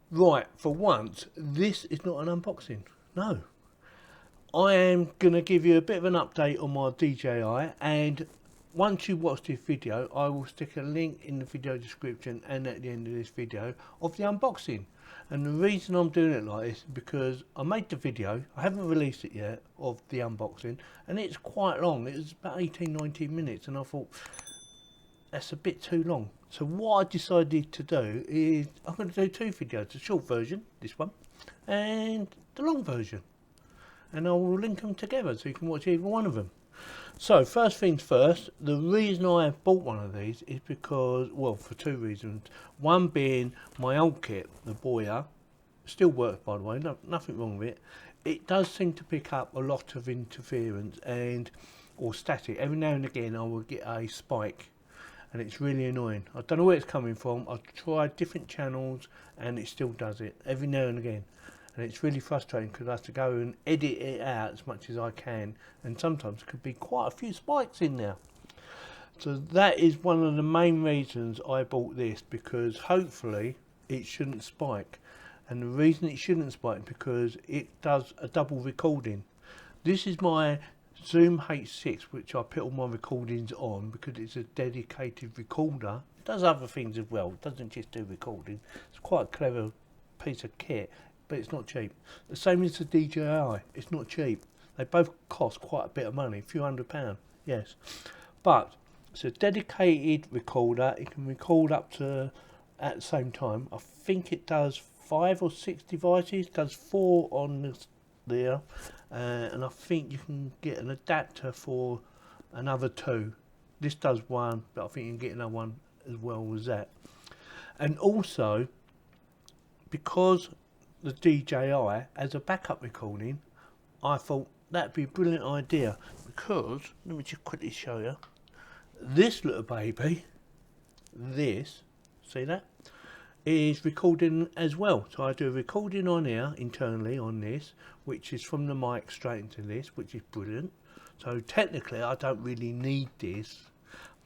Right, for once, this is not an unboxing. No. I am going to give you a bit of an update on my DJI, and once you watch this video, I will stick a link in the video description and at the end of this video of the unboxing. And the reason I'm doing it like this is because I made the video, I haven't released it yet, of the unboxing, and it's quite long. It was about 18-19 minutes, and I thought that's a bit too long. So what I decided to do is I'm going to do two videos, the short version, this one, and the long version, and I will link them together so you can watch either one of them. So first things first, the reason I bought one of these is because, well, for two reasons. One being my old kit, the Boya, still works by the way, nothing wrong with it. It does seem to pick up a lot of interference and or static. Every now and again I will get a spike, and it's really annoying. I don't know where it's coming from. I've tried different channels and it still does it every now and again, and it's really frustrating because I have to go and edit it out as much as I can, and sometimes there could be quite a few spikes in there. So that is one of the main reasons I bought this, because hopefully it shouldn't spike. And the reason it shouldn't spike is because it does a double recording. This is my Zoom H6, which I put all my recordings on because it's a dedicated recorder. It does other things as well, it doesn't just do recording. It's quite a clever piece of kit, but it's not cheap. The same as the DJI, it's not cheap. They both cost quite a bit of money, a few £100, yes. But it's a dedicated recorder. It can record up to, at the same time, I think it does 5 or 6 devices, it does 4 on this there, and I think you can get an adapter for another 2. This does 1, but I think you can get another one as well as that. And also, because the DJI as a backup recording, I thought that'd be a brilliant idea, because let me just quickly show you this little baby. This, see that, is recording as well. So I do a recording on here internally on this, which is from the mic straight into this, which is brilliant. So technically I don't really need this,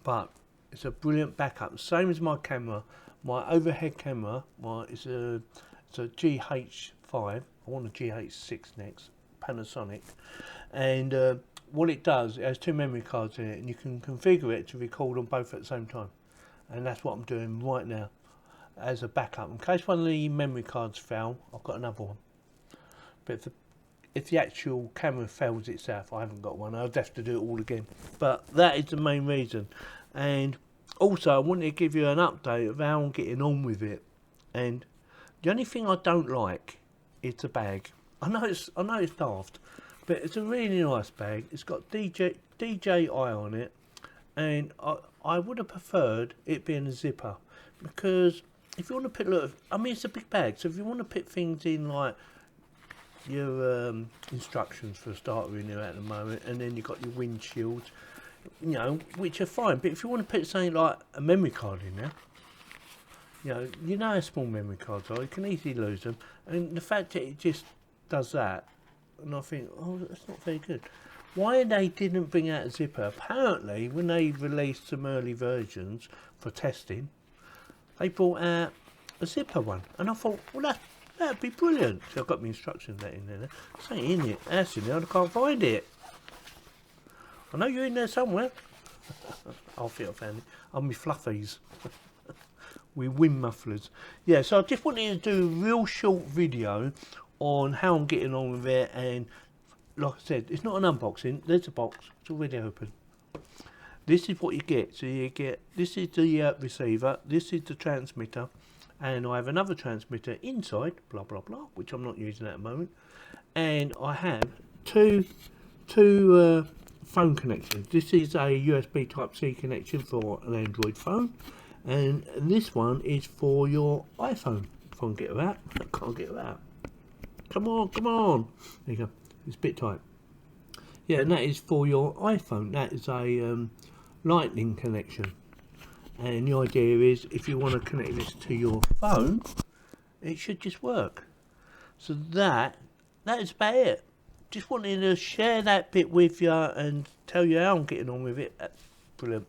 but it's a brilliant backup. Same as my camera, my overhead camera, it's a GH5. I want a GH6 next, Panasonic, and what it does, it has 2 memory cards in it, and you can configure it to record on both at the same time, and that's what I'm doing right now as a backup in case one of the memory cards fail. I've got another one, but if the actual camera fails itself, I haven't got one. I'd have to do it all again. But that is the main reason. And also I wanted to give you an update of how I'm getting on with it. And the only thing I don't like is the bag. I know it's daft, but it's a really nice bag. It's got DJI on it, and I would have preferred it being a zipper, because if you want to put, look, I mean it's a big bag, so if you want to put things in like your instructions for a starter in there at the moment, and then you've got your windshield, you know, which are fine, but if you want to put something like a memory card in there, you know how small memory cards are, you can easily lose them, and the fact that it just does that, and I think, oh, that's not very good. Why they didn't bring out a zipper? Apparently when they released some early versions for testing, they brought out a zipper one, and I thought, well, that'd be brilliant. So I've got my instructions that in there. It's ain't in it. That's in there. I can't find it. I know you're in there somewhere. I think I found it. On my fluffies. with wind mufflers. Yeah, so I just wanted to do a real short video on how I'm getting on with it, and like I said, it's not an unboxing. There's a box. It's already open. This is what you get. So you get, this is the receiver, this is the transmitter, and I have another transmitter inside, blah blah blah, which I'm not using at the moment, and I have two phone connections. This is a USB Type-C connection for an Android phone, and this one is for your iPhone. If I can get her out, I can't get her out. Come on, come on. There you go. It's a bit tight. Yeah, and that is for your iPhone. That is a lightning connection, and the idea is if you want to connect this to your phone, it should just work. So that is about it. Just wanted to share that bit with you and tell you how I'm getting on with it. That's brilliant.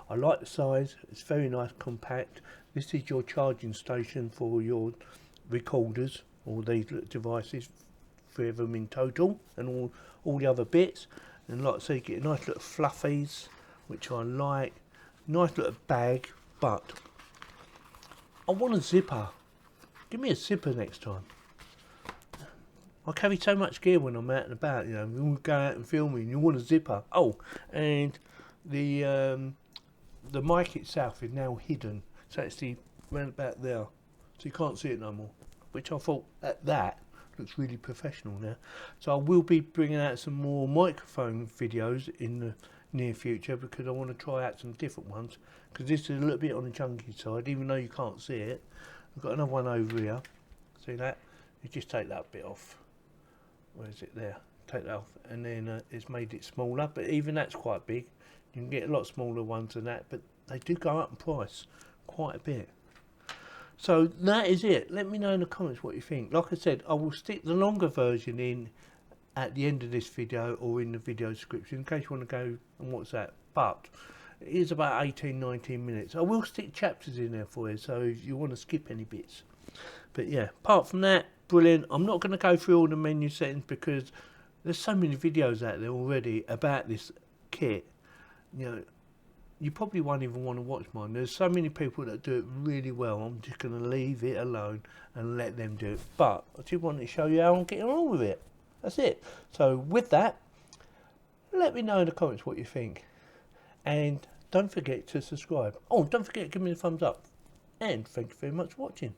I like the size. It's very nice, compact. This is your charging station for your recorders, all these little devices, 3 of them in total, and all the other bits. And like I say, you get nice little fluffies, which I like. Nice little bag, but I want a zipper. Give me a zipper next time. I carry so much gear when I'm out and about, you know, we go out and filming, you want a zipper. Oh, and the mic itself is now hidden. It's actually round about there, so you can't see it no more. Which I thought, that looks really professional now. So I will be bringing out some more microphone videos in the near future, because I want to try out some different ones, because this is a little bit on the chunky side, even though you can't see it. I've got another one over here. See that? You just take that bit off. Where is it? There. Take that off, and then it's made it smaller, but even that's quite big. You can get a lot smaller ones than that, but they do go up in price quite a bit. So that is it. Let me know in the comments what you think. Like I said, I will stick the longer version in at the end of this video, or in the video description, in case you want to go and watch that. But it is about 18-19 minutes. I will stick chapters in there for you, so if you want to skip any bits. But yeah, apart from that, brilliant. I'm not going to go through all the menu settings, because there's so many videos out there already about this kit. You know, you probably won't even want to watch mine. There's so many people that do it really well. I'm just going to leave it alone and let them do it. But I just wanted to show you how I'm getting on with it. That's it. So with that, let me know in the comments what you think. And don't forget to subscribe. Oh, don't forget to give me a thumbs up. And thank you very much for watching.